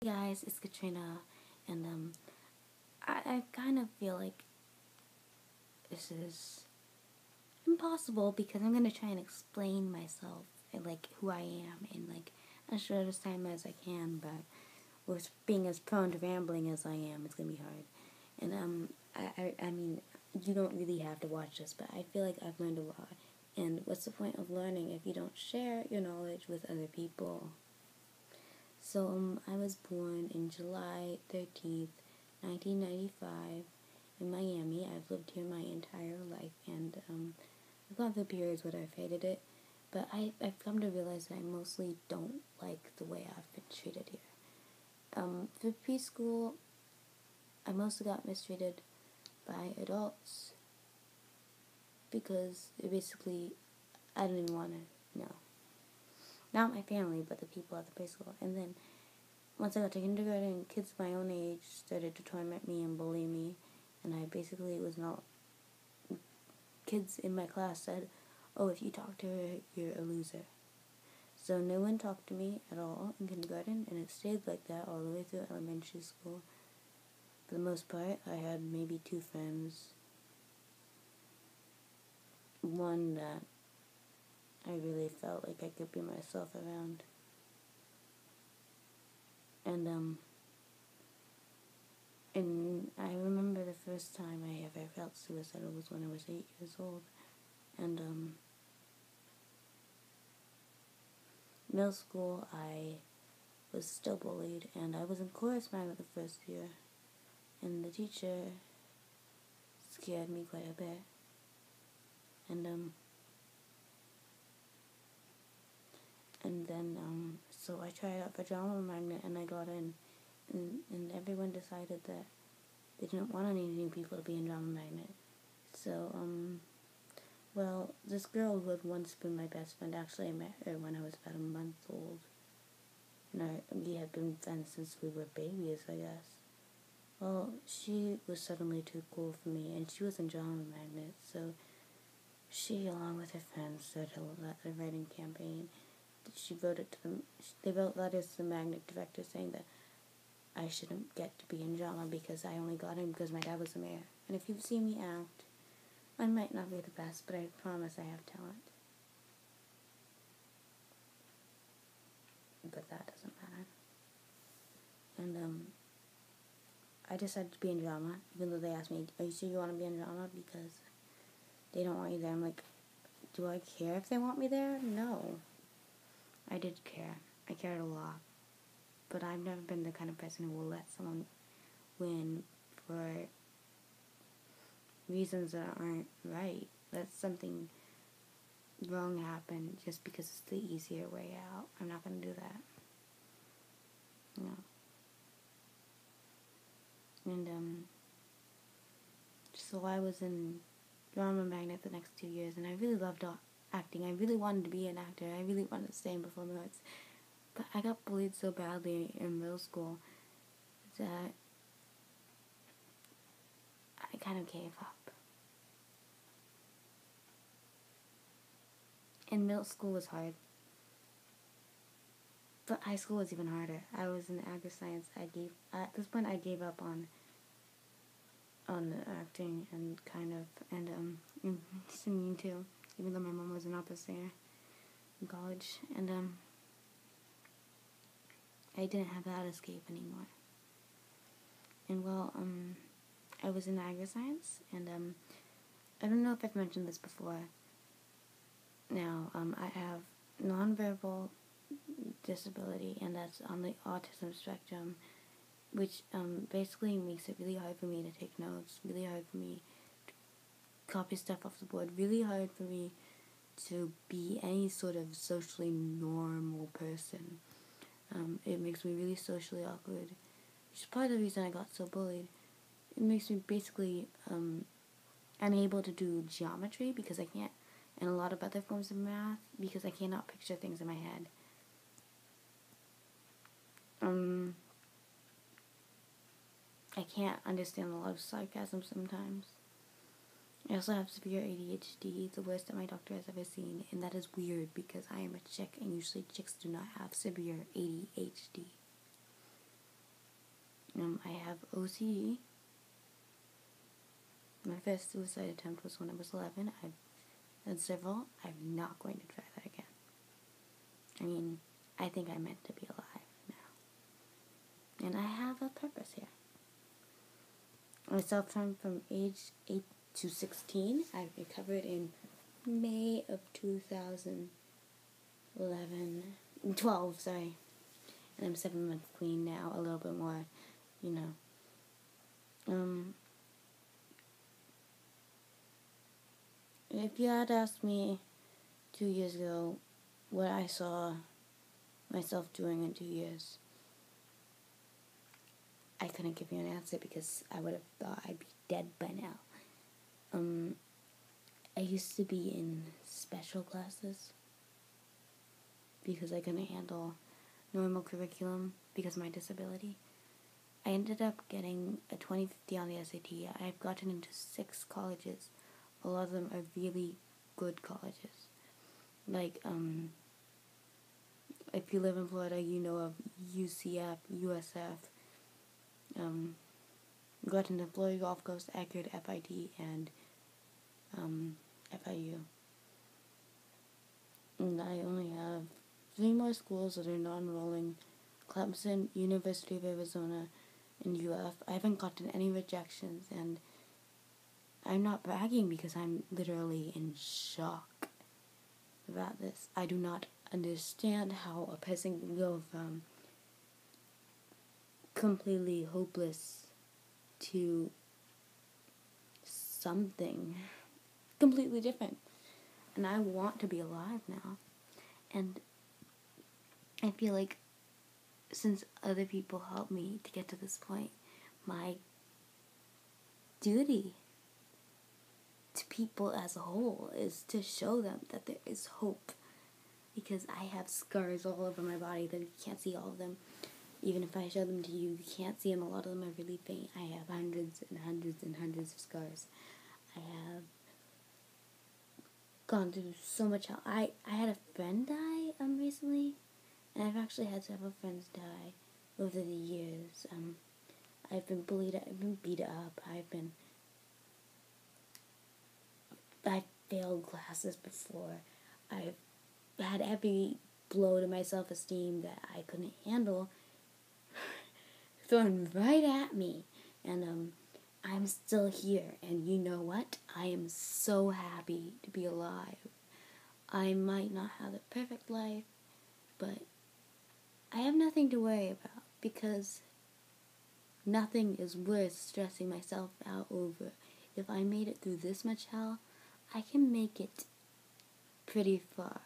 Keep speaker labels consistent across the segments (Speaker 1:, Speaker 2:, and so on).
Speaker 1: Hey guys, it's Katrina, and I kind of feel like this is impossible because I'm gonna try and explain myself and like who I am in like as short as time as I can, but with being as prone to rambling as I am, it's gonna be hard. And I mean, you don't really have to watch this, but I feel like I've learned a lot. And what's the point of learning if you don't share your knowledge with other people? So, I was born in July 13th, 1995 in Miami. I've lived here my entire life, and I've gone through periods where I've hated it, but I've come to realize that I mostly don't like the way I've been treated here. For preschool, I mostly got mistreated by adults because it basically, I didn't even want to know. Not my family, but the people at the preschool. And then once I got to kindergarten, kids my own age started to torment me and bully me, and I basically was not. Kids in my class said, "Oh, if you talk to her, you're a loser." So no one talked to me at all in kindergarten, and it stayed like that all the way through elementary school. For the most part, I had maybe two friends. One that I really felt like I could be myself around. And I remember the first time I ever felt suicidal was when I was 8 years old. And, middle school, I was still bullied, and I was in chorus band the first year. And the teacher scared me quite a bit. And then, so I tried out for drama magnet, and I got in. And everyone decided that they didn't want any new people to be in drama magnet. So, well, this girl who had once been my best friend, actually I met her when I was about a month old. And we had been friends since we were babies, I guess. Well, she was suddenly too cool for me, and she was in drama magnet, so she, along with her friends, started a writing campaign. They wrote letters to the magnet director saying that I shouldn't get to be in drama because I only got in because my dad was the mayor. And if you've seen me act, I might not be the best, but I promise I have talent. But that doesn't matter. And I decided to be in drama, even though they asked me, "Are you sure you want to be in drama?" Because they don't want you there. I'm like, do I care if they want me there? No. I did care. I cared a lot. But I've never been the kind of person who will let someone win for reasons that aren't right. Let something wrong happen just because it's the easier way out. I'm not going to do that. No. And, so I was in drama magnet the next 2 years, and I really loved acting. I really wanted to be an actor. I really wanted to stay in performing arts. But I got bullied so badly in middle school that I kind of gave up. And middle school was hard. But high school was even harder. I was in agri-science. At this point I gave up on acting and singing too, even though my mom was an opera singer in college. And I didn't have that escape anymore. And well, I was in agri-science, and I don't know if I've mentioned this before. Now, I have nonverbal disability, and that's on the autism spectrum, which basically makes it really hard for me to take notes, really hard for me to copy stuff off the board, really hard for me to be any sort of socially normal person. It makes me really socially awkward, which is part of the reason I got so bullied. It makes me basically unable to do geometry because I can't, and a lot of other forms of math because I cannot picture things in my head. I can't understand a lot of sarcasm sometimes. I also have severe ADHD, the worst that my doctor has ever seen, and that is weird because I am a chick, and usually chicks do not have severe ADHD. I have OCD. My first suicide attempt was when I was 11. I've had several. I'm not going to try that again. I mean, I think I'm meant to be alive now. And I have a purpose here. I self-harmed from age 8 to 16. I recovered in May of 12, sorry. And I'm 7 months clean now, a little bit more, you know. If you had asked me 2 years ago what I saw myself doing in 2 years, I couldn't give you an answer because I would have thought I'd be dead by now. I used to be in special classes because I couldn't handle normal curriculum because of my disability. I ended up getting a 2050 on the SAT. I've gotten into 6 colleges. A lot of them are really good colleges. Like, if you live in Florida, you know of UCF, USF, gotten to Florida Gulf Coast, Accurate, FIT, and FIU. And I only have 3 more schools that are non-enrolling: Clemson, University of Arizona, and UF. I haven't gotten any rejections, and I'm not bragging because I'm literally in shock about this. I do not understand how a person can go from completely hopeless to something completely different. And I want to be alive now. And I feel like since other people helped me to get to this point, my duty to people as a whole is to show them that there is hope. Because I have scars all over my body that you can't see all of them. Even if I show them to you, you can't see them. A lot of them are really faint. I have hundreds and hundreds and hundreds of scars. I have gone through so much hell. I had a friend die recently, and I've actually had several friends die over the years. I've been bullied, I've been beat up, I failed classes before. I've had every blow to my self-esteem that I couldn't handle thrown right at me. And I'm still here. And you know what? I am so happy to be alive. I might not have a perfect life, but I have nothing to worry about because nothing is worth stressing myself out over. If I made it through this much hell, I can make it pretty far.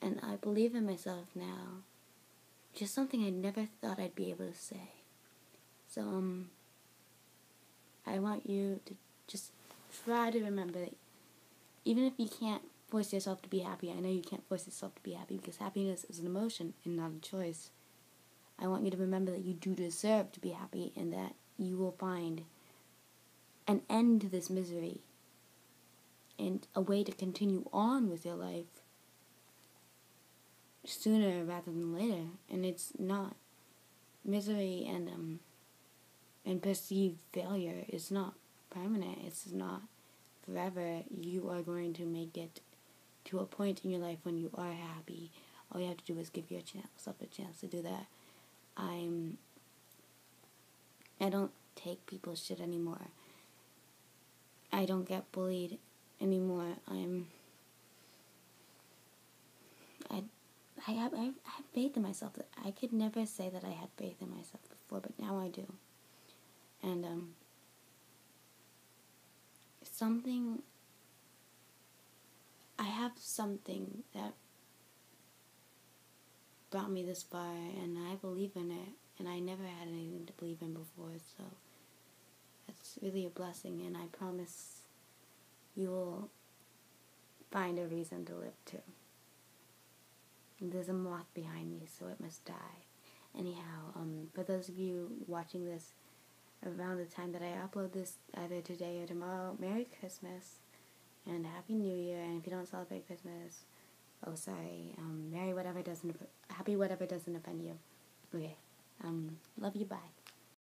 Speaker 1: And I believe in myself now. Just something I never thought I'd be able to say. So, I want you to just try to remember that even if you can't force yourself to be happy, I know you can't force yourself to be happy because happiness is an emotion and not a choice. I want you to remember that you do deserve to be happy and that you will find an end to this misery and a way to continue on with your life sooner rather than later. And it's not misery and perceived failure is not permanent. It's not forever. You are going to make it to a point in your life when you are happy. All you have to do is give yourself a chance to do that. I don't take people's shit anymore. I don't get bullied anymore. I have faith in myself. I could never say that I had faith in myself before, but now I do. And I have something that brought me this far, and I believe in it, and I never had anything to believe in before, so that's really a blessing, and I promise you will find a reason to live too. There's a moth behind me, so it must die. Anyhow, for those of you watching this around the time that I upload this, either today or tomorrow, Merry Christmas and Happy New Year. And if you don't celebrate Christmas, happy whatever doesn't offend you. Okay, love you, bye.